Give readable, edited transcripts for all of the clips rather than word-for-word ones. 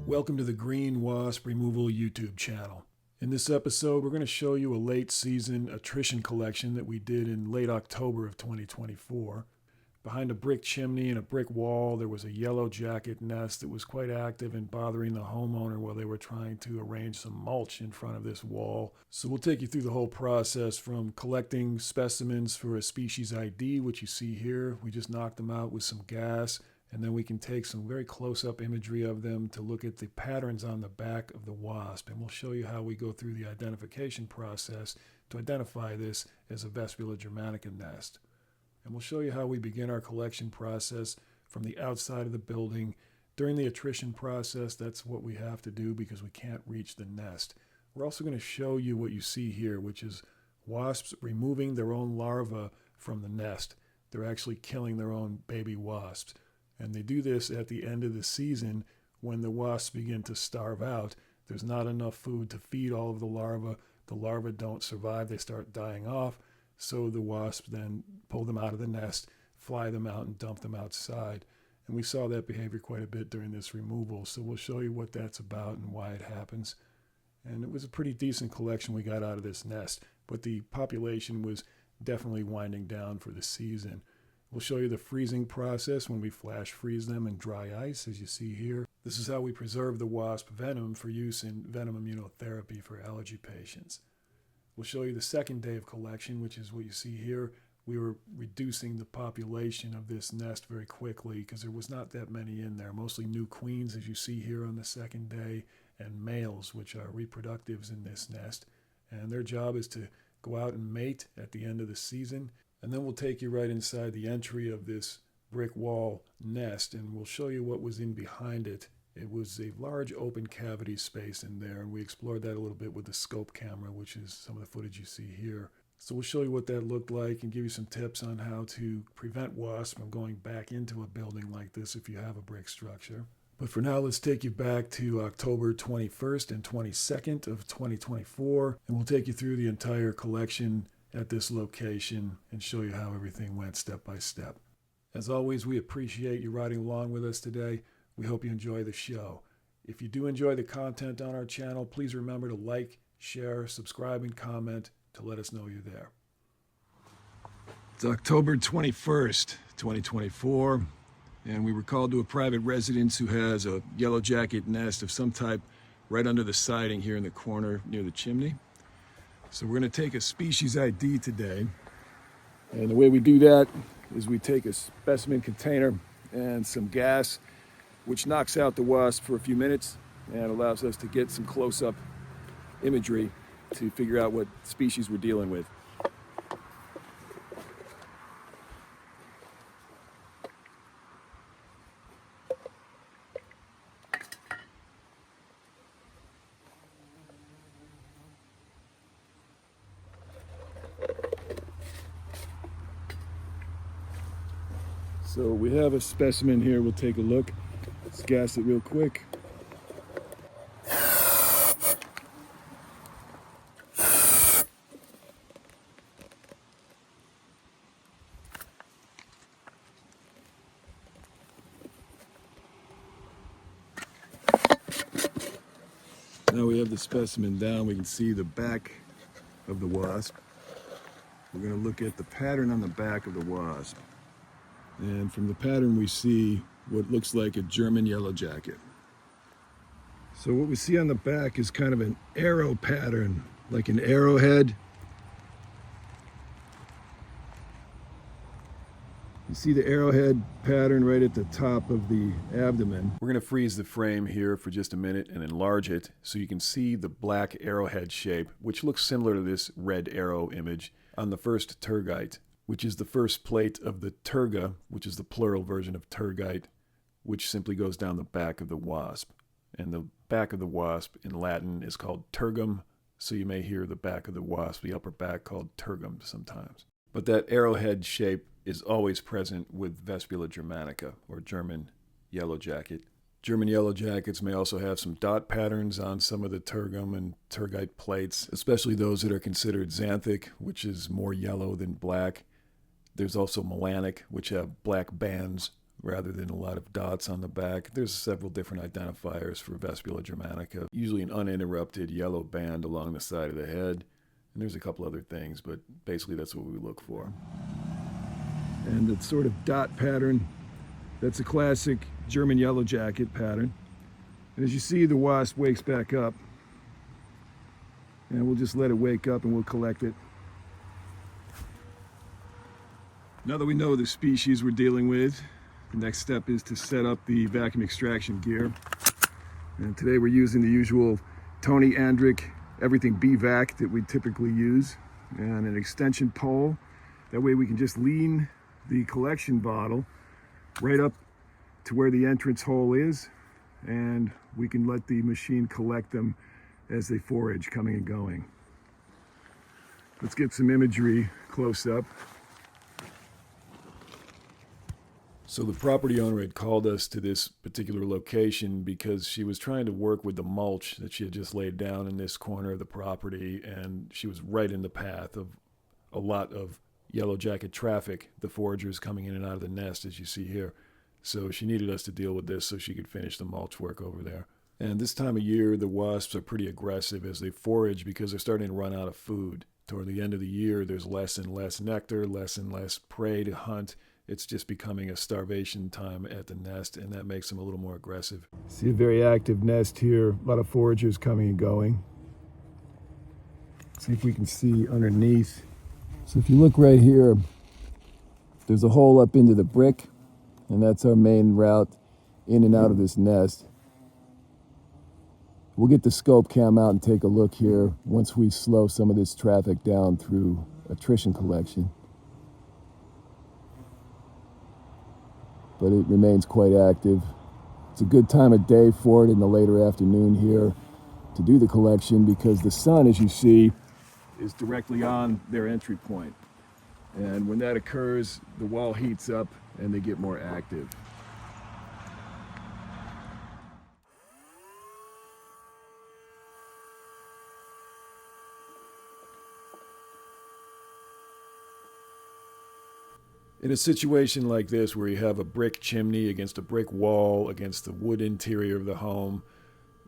Welcome to the Green Wasp Removal YouTube channel. In this episode, we're going to show you a late season attrition collection that we did in late October of 2024. Behind a brick chimney and a brick wall, there was a yellowjacket nest that was quite active and bothering the homeowner while they were trying to arrange some mulch in front of this wall. So we'll take you through the whole process from collecting specimens for a species ID, which you see here. We just knocked them out with some gas. And then we can take some very close-up imagery of them to look at the patterns on the back of the wasp. And we'll show you how we go through the identification process to identify this as a Vespula germanica nest. And we'll show you how we begin our collection process from the outside of the building. During the attrition process, that's what we have to do because we can't reach the nest. We're also going to show you what you see here, which is wasps removing their own larvae from the nest. They're actually killing their own baby wasps. And they do this at the end of the season when the wasps begin to starve out. There's not enough food to feed all of the larvae. The larvae don't survive. They start dying off. So the wasps then pull them out of the nest, fly them out, and dump them outside. And we saw that behavior quite a bit during this removal. So we'll show you what that's about and why it happens. And it was a pretty decent collection we got out of this nest. But the population was definitely winding down for the season. We'll show you the freezing process when we flash freeze them in dry ice, as you see here. This is how we preserve the wasp venom for use in venom immunotherapy for allergy patients. We'll show you the second day of collection, which is what you see here. We were reducing the population of this nest very quickly because there was not that many in there. Mostly new queens, as you see here on the second day, and males, which are reproductives in this nest. And their job is to go out and mate at the end of the season. And then we'll take you right inside the entry of this brick wall nest, and we'll show you what was in behind it. It was a large open cavity space in there, and we explored that a little bit with the scope camera, which is some of the footage you see here. So we'll show you what that looked like and give you some tips on how to prevent wasps from going back into a building like this if you have a brick structure. But for now, let's take you back to October 21st and 22nd of 2024, and we'll take you through the entire collection at this location and show you how everything went step by step. As always, we appreciate you riding along with us today. We hope you enjoy the show. If you do enjoy the content on our channel, please remember to like, share, subscribe, and comment to let us know you're there. It's October 21st, 2024, and we were called to a private residence who has a yellowjacket nest of some type right under the siding here in the corner near the chimney. So we're going to take a species ID today, and the way we do that is we take a specimen container and some gas, which knocks out the wasp for a few minutes and allows us to get some close-up imagery to figure out what species we're dealing with. So we have a specimen here. We'll take a look. Let's gas it real quick. Now we have the specimen down. We can see the back of the wasp. We're going to look at the pattern on the back of the wasp. And from the pattern we see what looks like a German yellowjacket. So what we see on the back is kind of an arrow pattern, like an arrowhead. You see the arrowhead pattern right at the top of the abdomen. We're going to freeze the frame here for just a minute and enlarge it so you can see the black arrowhead shape, which looks similar to this red arrow image on the first tergite, which is the first plate of the terga, which is the plural version of tergite, which simply goes down the back of the wasp. And the back of the wasp in Latin is called tergum, so you may hear the back of the wasp, the upper back, called tergum sometimes. But that arrowhead shape is always present with Vespula germanica, or German yellowjacket. German yellowjackets may also have some dot patterns on some of the tergum and tergite plates, especially those that are considered xanthic, which is more yellow than black. There's also melanic, which have black bands rather than a lot of dots on the back. There's several different identifiers for Vespula germanica, usually an uninterrupted yellow band along the side of the head. And there's a couple other things, but basically that's what we look for. And the sort of dot pattern, that's a classic German yellowjacket pattern. And as you see, the wasp wakes back up. And we'll just let it wake up and we'll collect it. Now that we know the species we're dealing with, the next step is to set up the vacuum extraction gear. And today we're using the usual Tony Andrick everything BVAC that we typically use, and an extension pole. That way we can just lean the collection bottle right up to where the entrance hole is, and we can let the machine collect them as they forage coming and going. Let's get some imagery close up. So the property owner had called us to this particular location because she was trying to work with the mulch that she had just laid down in this corner of the property, and she was right in the path of a lot of yellowjacket traffic, the foragers coming in and out of the nest, as you see here. So she needed us to deal with this so she could finish the mulch work over there. And this time of year, the wasps are pretty aggressive as they forage because they're starting to run out of food. Toward the end of the year, there's less and less nectar, less and less prey to hunt. It's just becoming a starvation time at the nest, and that makes them a little more aggressive. See a very active nest here, a lot of foragers coming and going. See if we can see underneath. So if you look right here, there's a hole up into the brick, and that's our main route in and out of this nest. We'll get the scope cam out and take a look here once we slow some of this traffic down through Attrition Collection. But it remains quite active. It's a good time of day for it in the later afternoon here to do the collection because the sun, as you see, is directly on their entry point. And when that occurs, the wall heats up and they get more active. In a situation like this where you have a brick chimney against a brick wall against the wood interior of the home,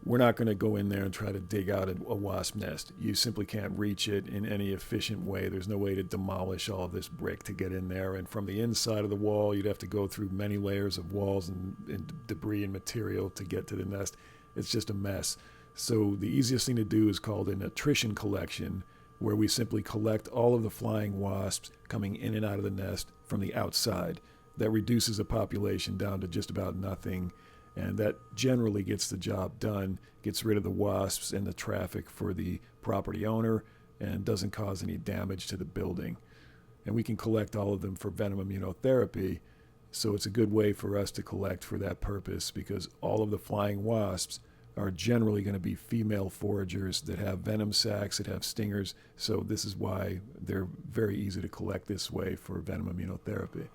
we're not going to go in there and try to dig out a wasp nest. You simply can't reach it in any efficient way. There's no way to demolish all of this brick to get in there. And from the inside of the wall, you'd have to go through many layers of walls and debris and material to get to the nest. It's just a mess. So the easiest thing to do is called an attrition collection, where we simply collect all of the flying wasps coming in and out of the nest from the outside. That reduces the population down to just about nothing, and that generally gets the job done, gets rid of the wasps and the traffic for the property owner, and doesn't cause any damage to the building. And we can collect all of them for venom immunotherapy, so it's a good way for us to collect for that purpose, because all of the flying wasps are generally going to be female foragers that have venom sacs, that have stingers, so this is why they're very easy to collect this way for venom immunotherapy.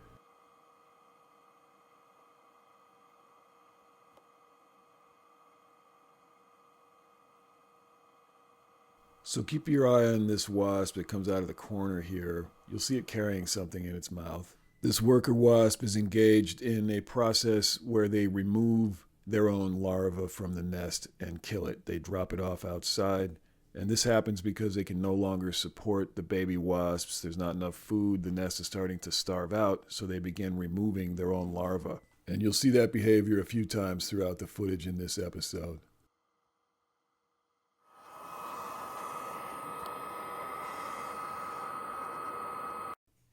So keep your eye on this wasp that comes out of the corner here. You'll see it carrying something in its mouth. This worker wasp is engaged in a process where they remove their own larva from the nest and kill it. They drop it off outside, and this happens because they can no longer support the baby wasps. There's not enough food. The nest is starting to starve out, so they begin removing their own larva. And you'll see that behavior a few times throughout the footage in this episode.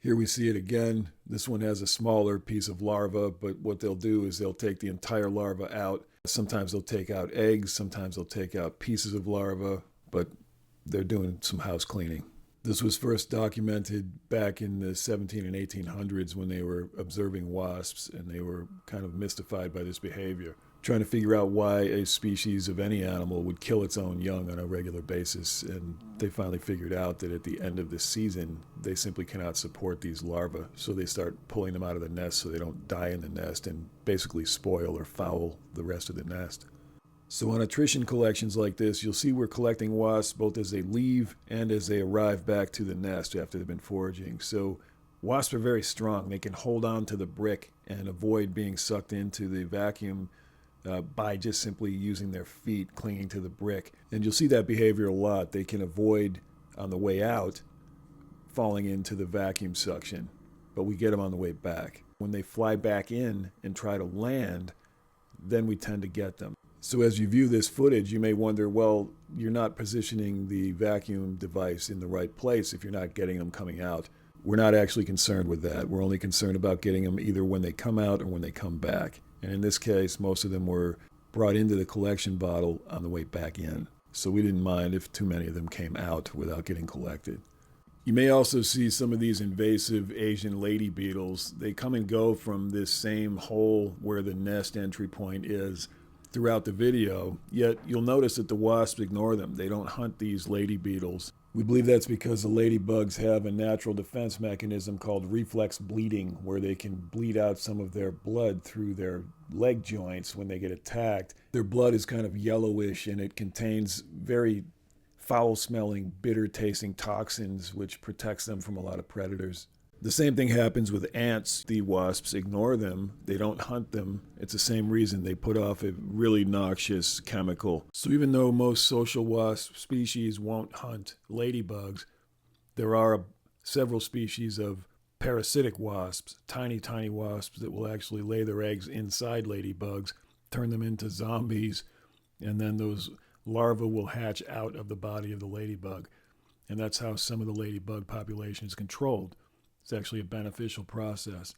Here we see it again. This one has a smaller piece of larva, but what they'll do is they'll take the entire larva out. Sometimes they'll take out eggs, sometimes they'll take out pieces of larva, but they're doing some house cleaning. This was first documented back in the 17 and 1800s when they were observing wasps, and they were kind of mystified by this behavior, trying to figure out why a species of any animal would kill its own young on a regular basis. And they finally figured out that at the end of the season, they simply cannot support these larvae. So they start pulling them out of the nest so they don't die in the nest and basically spoil or foul the rest of the nest. So on attrition collections like this, you'll see we're collecting wasps both as they leave and as they arrive back to the nest after they've been foraging. So Wasps are very strong. They can hold on to the brick and avoid being sucked into the vacuum by just simply using their feet clinging to the brick. And you'll see that behavior a lot. They can avoid on the way out falling into the vacuum suction, but we get them on the way back. When they fly back in and try to land, then we tend to get them. So as you view this footage, you may wonder, well, you're not positioning the vacuum device in the right place if you're not getting them coming out. We're not actually concerned with that. We're only concerned about getting them either when they come out or when they come back. And in this case, most of them were brought into the collection bottle on the way back in. So we didn't mind if too many of them came out without getting collected. You may also see some of these invasive Asian lady beetles. They come and go from this same hole where the nest entry point is throughout the video, yet you'll notice that the wasps ignore them. They don't hunt these lady beetles. We believe that's because the ladybugs have a natural defense mechanism called reflex bleeding, where they can bleed out some of their blood through their leg joints when they get attacked. Their blood is kind of yellowish and it contains very foul-smelling, bitter-tasting toxins, which protects them from a lot of predators. The same thing happens with ants. The wasps ignore them. They don't hunt them. It's the same reason. They put off a really noxious chemical. So even though most social wasp species won't hunt ladybugs, there are several species of parasitic wasps, tiny, tiny wasps that will actually lay their eggs inside ladybugs, turn them into zombies, and then those larvae will hatch out of the body of the ladybug. And that's how some of the ladybug population is controlled. It's actually a beneficial process.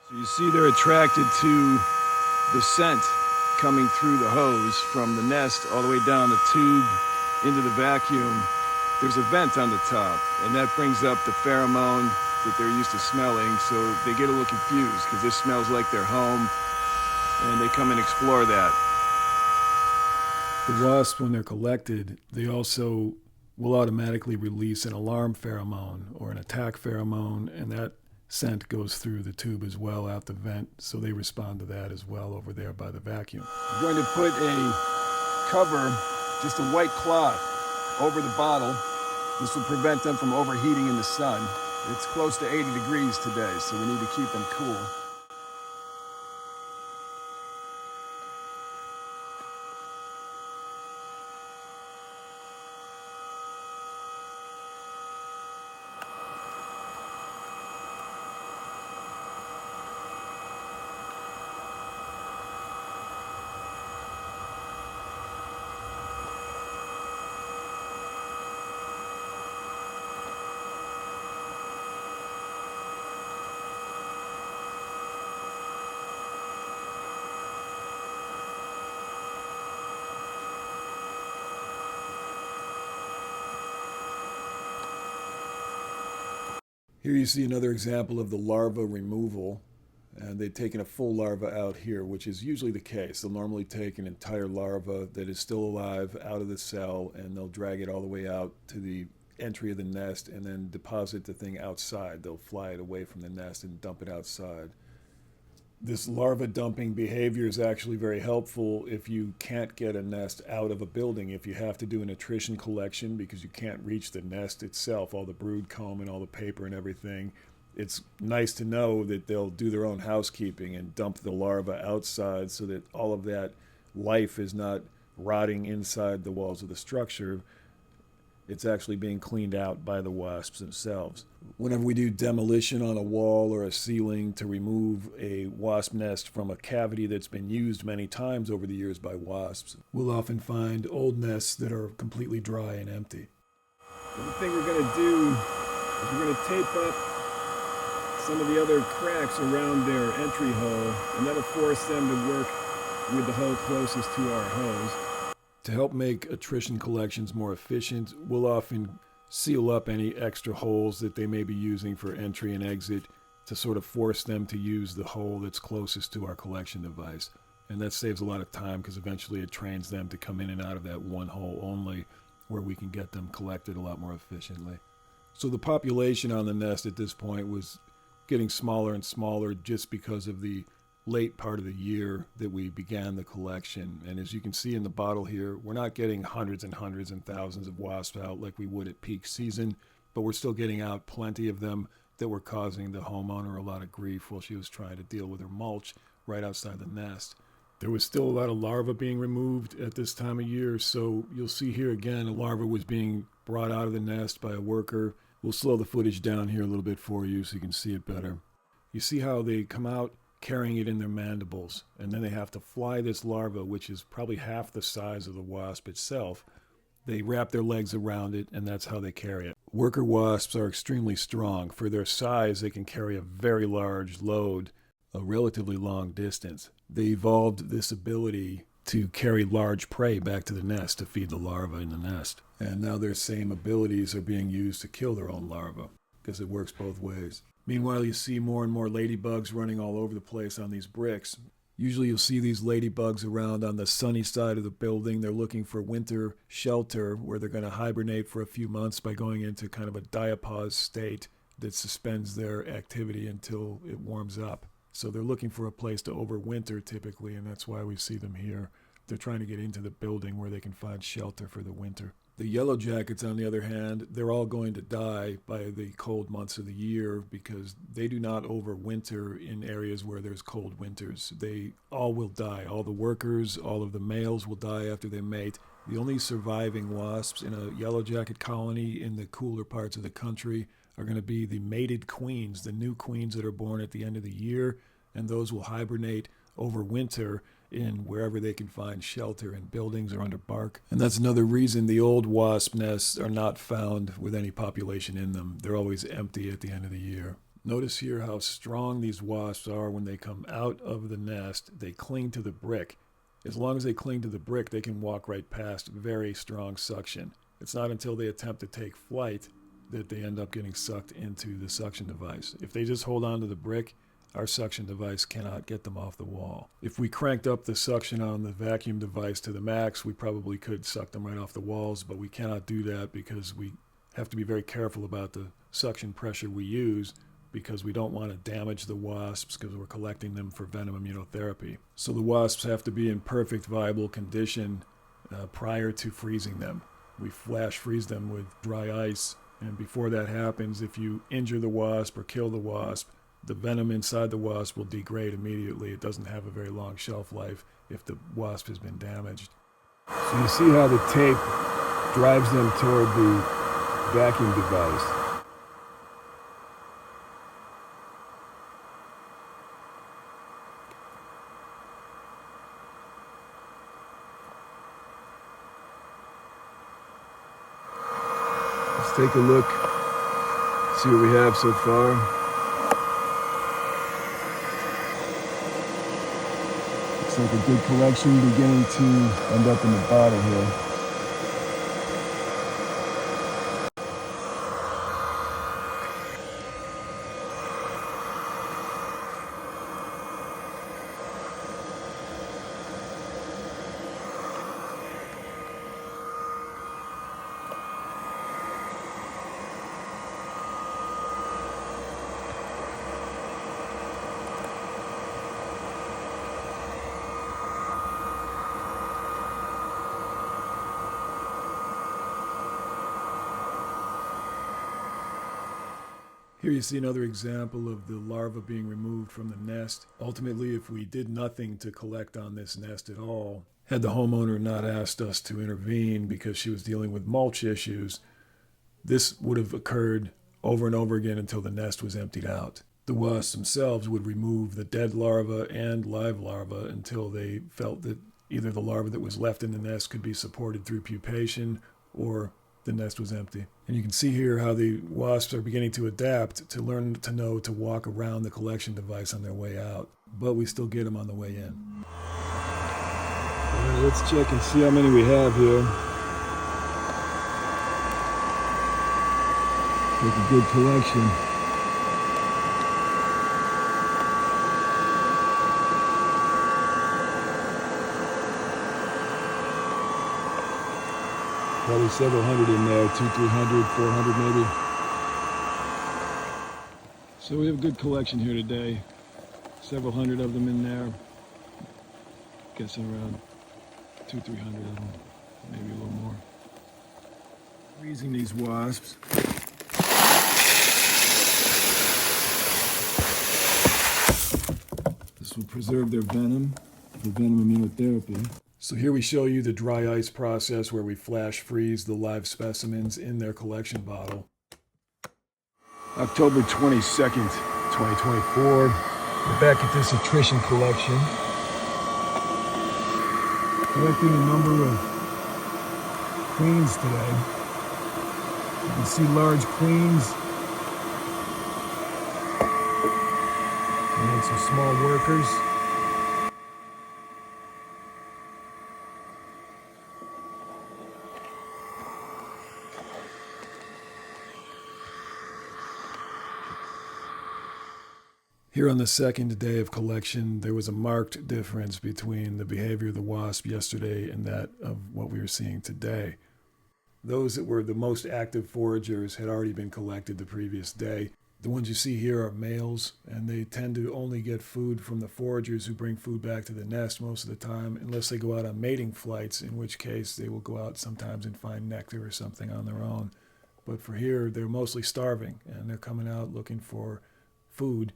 So you see they're attracted to the scent coming through the hose from the nest all the way down the tube into the vacuum. There's a vent on the top, and that brings up the pheromone that they're used to smelling, so they get a little confused because this smells like their home, and they come and explore that. The wasps, when they're collected, they also will automatically release an alarm pheromone or an attack pheromone, and that scent goes through the tube as well out the vent, so they respond to that as well over there by the vacuum. I'm going to put a cover, just a white cloth, over the bottle. This will prevent them from overheating in the sun. It's close to 80 degrees today, so we need to keep them cool. Here you see another example of the larva removal, and they've taken a full larva out here, which is usually the case. They'll normally take an entire larva that is still alive out of the cell, and they'll drag it all the way out to the entry of the nest and then deposit the thing outside. They'll fly it away from the nest and dump it outside. This larva dumping behavior is actually very helpful if you can't get a nest out of a building, if you have to do an attrition collection because you can't reach the nest itself, all the brood comb and all the paper and everything. It's nice to know that they'll do their own housekeeping and dump the larva outside so that all of that life is not rotting inside the walls of the structure. It's actually being cleaned out by the wasps themselves. Whenever we do demolition on a wall or a ceiling to remove a wasp nest from a cavity that's been used many times over the years by wasps, we'll often find old nests that are completely dry and empty. The thing we're going to do is we're going to tape up some of the other cracks around their entry hole, and that'll force them to work with the hole closest to our hose. To help make attrition collections more efficient, we'll often seal up any extra holes that they may be using for entry and exit to sort of force them to use the hole that's closest to our collection device. And that saves a lot of time because eventually it trains them to come in and out of that one hole only, where we can get them collected a lot more efficiently. So the population on the nest at this point was getting smaller and smaller just because of the late part of the year that we began the collection. And as you can see in the bottle here, we're not getting hundreds and hundreds and thousands of wasps out like we would at peak season, but we're still getting out plenty of them that were causing the homeowner a lot of grief while she was trying to deal with her mulch right outside the nest. There was still a lot of larvae being removed at this time of year, so you'll see here again a larva was being brought out of the nest by a worker. We'll slow the footage down here a little bit for you so you can see it better. You see how they come out carrying it in their mandibles, and then they have to fly this larva, which is probably half the size of the wasp itself. They wrap their legs around it, and that's how they carry it. Worker wasps are extremely strong. For their size, they can carry a very large load a relatively long distance. They evolved this ability to carry large prey back to the nest to feed the larva in the nest. And now their same abilities are being used to kill their own larva, because it works both ways. Meanwhile, you see more and more ladybugs running all over the place on these bricks. Usually you'll see these ladybugs around on the sunny side of the building. They're looking for winter shelter where they're going to hibernate for a few months by going into kind of a diapause state that suspends their activity until it warms up. So they're looking for a place to overwinter typically, and that's why we see them here. They're trying to get into the building where they can find shelter for the winter. The yellowjackets, on the other hand, they're all going to die by the cold months of the year because they do not overwinter in areas where there's cold winters. They all will die. All the workers, all of the males will die after they mate. The only surviving wasps in a yellowjacket colony in the cooler parts of the country are going to be the mated queens, the new queens that are born at the end of the year, and those will hibernate over winter in wherever they can find shelter in buildings or under bark. And that's another reason the old wasp nests are not found with any population in them. They're always empty at the end of the year. Notice here how strong these wasps are when they come out of the nest. They cling to the brick. As long as they cling to the brick, they can walk right past very strong suction. It's not until they attempt to take flight that they end up getting sucked into the suction device. If they just hold on to the brick, our suction device cannot get them off the wall. If we cranked up the suction on the vacuum device to the max, we probably could suck them right off the walls, but we cannot do that because we have to be very careful about the suction pressure we use because we don't want to damage the wasps because we're collecting them for venom immunotherapy. So the wasps have to be in perfect viable condition prior to freezing them. We flash freeze them with dry ice, and before that happens, if you injure the wasp or kill the wasp, the venom inside the wasp will degrade immediately. It doesn't have a very long shelf life if the wasp has been damaged. So you see how the tape drives them toward the vacuum device. Let's take a look, see what we have so far. Looks like a good collection beginning to end up in the bottle here. Here you see another example of the larva being removed from the nest. Ultimately, if we did nothing to collect on this nest at all, had the homeowner not asked us to intervene because she was dealing with mulch issues, this would have occurred over and over again until the nest was emptied out. The wasps themselves would remove the dead larva and live larva until they felt that either the larva that was left in the nest could be supported through pupation or the nest was empty. And you can see here how the wasps are beginning to adapt to learn to know to walk around the collection device on their way out. But we still get them on the way in. All right, let's check and see how many we have here. It's a good collection. Probably several hundred in there, 200, 300, 400 maybe. So we have a good collection here today. Several hundred of them in there. Guessing around 200-300 of them, maybe a little more. Freezing these wasps. This will preserve their venom for venom immunotherapy. So here we show you the dry ice process where we flash freeze the live specimens in their collection bottle. October 22nd, 2024. We're back at this Attrition Collection. Collecting a number of queens today. You can see large queens and some small workers. Here on the second day of collection, there was a marked difference between the behavior of the wasp yesterday and that of what we were seeing today. Those that were the most active foragers had already been collected the previous day. The ones you see here are males, and they tend to only get food from the foragers who bring food back to the nest most of the time, unless they go out on mating flights, in which case they will go out sometimes and find nectar or something on their own. But for here, they're mostly starving, and they're coming out looking for food,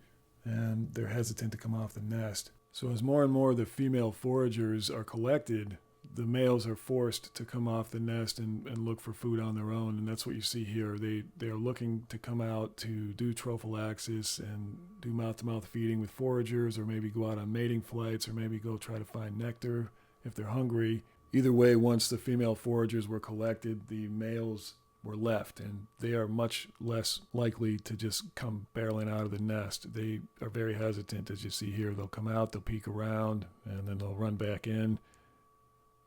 and they're hesitant to come off the nest. So as more and more of the female foragers are collected, the males are forced to come off the nest and look for food on their own, and that's what you see here. They're looking to come out to do trophallaxis and do mouth-to-mouth feeding with foragers, or maybe go out on mating flights, or maybe go try to find nectar if they're hungry. Either way, once the female foragers were collected, the males were left, and they are much less likely to just come barreling out of the nest. They are very hesitant, as you see here. They'll come out, they'll peek around, and then they'll run back in.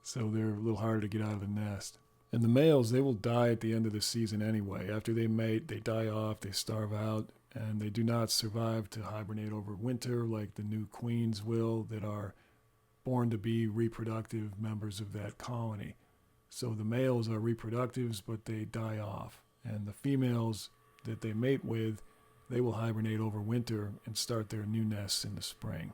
So they're a little harder to get out of the nest. And the males, they will die at the end of the season anyway. After they mate, they die off, they starve out, and they do not survive to hibernate over winter like the new queens will that are born to be reproductive members of that colony. So the males are reproductives, but they die off. And the females that they mate with, they will hibernate over winter and start their new nests in the spring.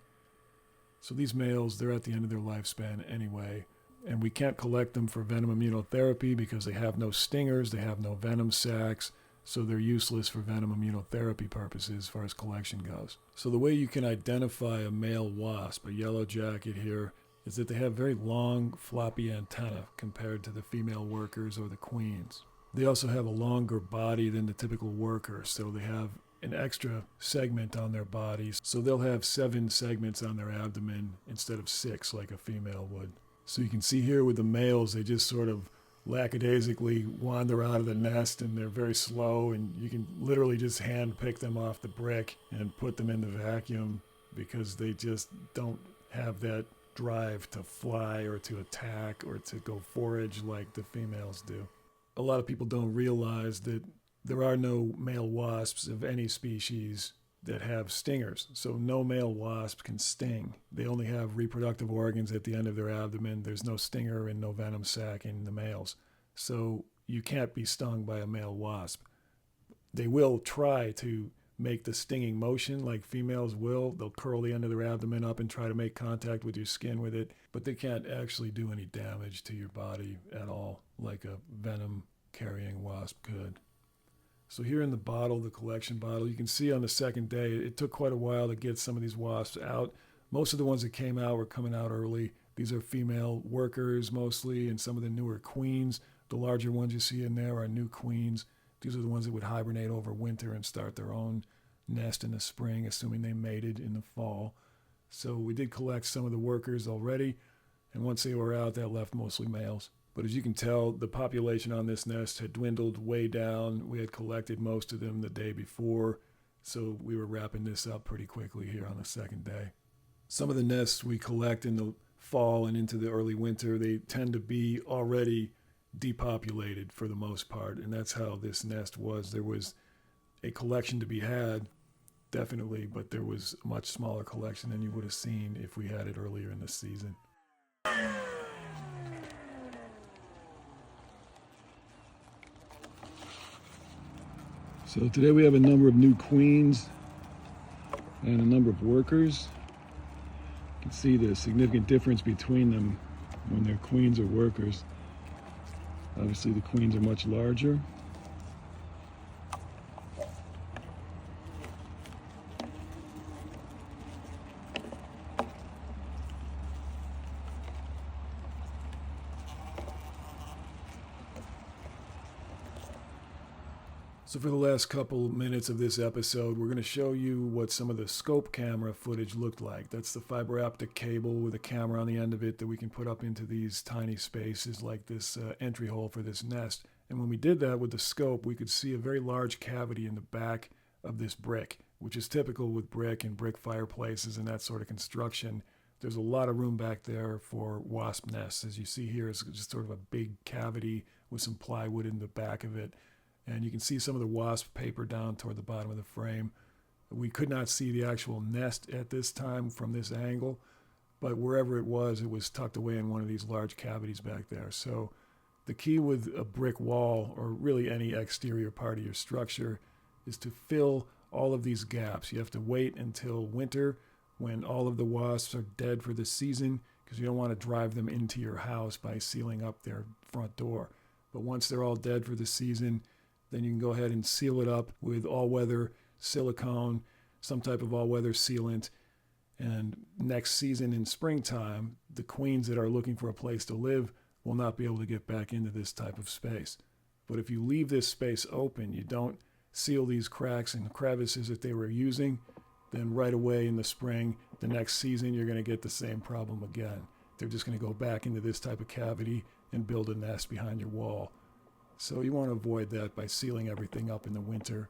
So these males, they're at the end of their lifespan anyway. And we can't collect them for venom immunotherapy because they have no stingers, they have no venom sacs, so they're useless for venom immunotherapy purposes as far as collection goes. So the way you can identify a male wasp, a yellowjacket here, is that they have very long, floppy antennae compared to the female workers or the queens. They also have a longer body than the typical worker, so they have an extra segment on their bodies. So they'll have 7 segments on their abdomen instead of 6 like a female would. So you can see here with the males, they just sort of lackadaisically wander out of the nest, and they're very slow, and you can literally just hand pick them off the brick and put them in the vacuum because they just don't have that drive to fly or to attack or to go forage like the females do. A lot of people don't realize that there are no male wasps of any species that have stingers. So no male wasp can sting. They only have reproductive organs at the end of their abdomen. There's no stinger and no venom sac in the males. So you can't be stung by a male wasp. They will try to make the stinging motion like females will. They'll curl the end of their abdomen up and try to make contact with your skin with it, but they can't actually do any damage to your body at all like a venom-carrying wasp could. So here in the bottle, the collection bottle, you can see on the second day, it took quite a while to get some of these wasps out. Most of the ones that came out were coming out early. These are female workers mostly, and some of the newer queens. The larger ones you see in there are new queens. These are the ones that would hibernate over winter and start their own nest in the spring, assuming they mated in the fall. So we did collect some of the workers already, and once they were out, that left mostly males. But as you can tell, the population on this nest had dwindled way down. We had collected most of them the day before, so we were wrapping this up pretty quickly here on the second day. Some of the nests we collect in the fall and into the early winter, they tend to be already depopulated for the most part, and that's how this nest was. There was a collection to be had, definitely, but there was a much smaller collection than you would have seen if we had it earlier in the season. So today we have a number of new queens and a number of workers. You can see the significant difference between them when they're queens or workers. Obviously the queens are much larger. So for the last couple minutes of this episode, we're going to show you what some of the scope camera footage looked like. That's the fiber optic cable with a camera on the end of it that we can put up into these tiny spaces like this entry hole for this nest. And when we did that with the scope, we could see a very large cavity in the back of this brick, which is typical with brick and brick fireplaces and that sort of construction. There's a lot of room back there for wasp nests. As you see here, it's just sort of a big cavity with some plywood in the back of it. And you can see some of the wasp paper down toward the bottom of the frame. We could not see the actual nest at this time from this angle, but wherever it was tucked away in one of these large cavities back there. So the key with a brick wall, or really any exterior part of your structure, is to fill all of these gaps. You have to wait until winter when all of the wasps are dead for the season, because you don't want to drive them into your house by sealing up their front door. But once they're all dead for the season, then you can go ahead and seal it up with all-weather silicone, some type of all-weather sealant. And next season in springtime, the queens that are looking for a place to live will not be able to get back into this type of space. But if you leave this space open, you don't seal these cracks and crevices that they were using, then right away in the spring, the next season, you're going to get the same problem again. They're just going to go back into this type of cavity and build a nest behind your wall. So you want to avoid that by sealing everything up in the winter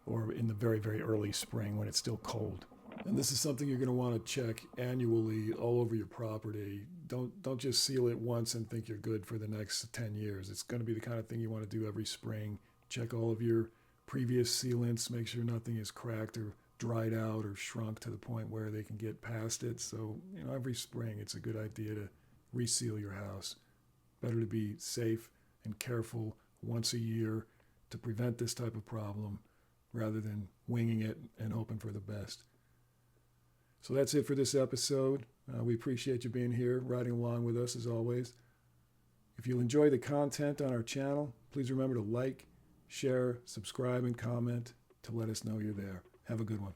or in the very, very early spring when it's still cold. And this is something you're going to want to check annually all over your property. Don't just seal it once and think you're good for the next 10 years. It's going to be the kind of thing you want to do every spring. Check all of your previous sealants, make sure nothing is cracked or dried out or shrunk to the point where they can get past it. So, every spring it's a good idea to reseal your house. Better to be safe and careful once a year to prevent this type of problem rather than winging it and hoping for the best. So that's it for this episode. We appreciate you being here, riding along with us as always. If you enjoy the content on our channel, please remember to like, share, subscribe, and comment to let us know you're there. Have a good one.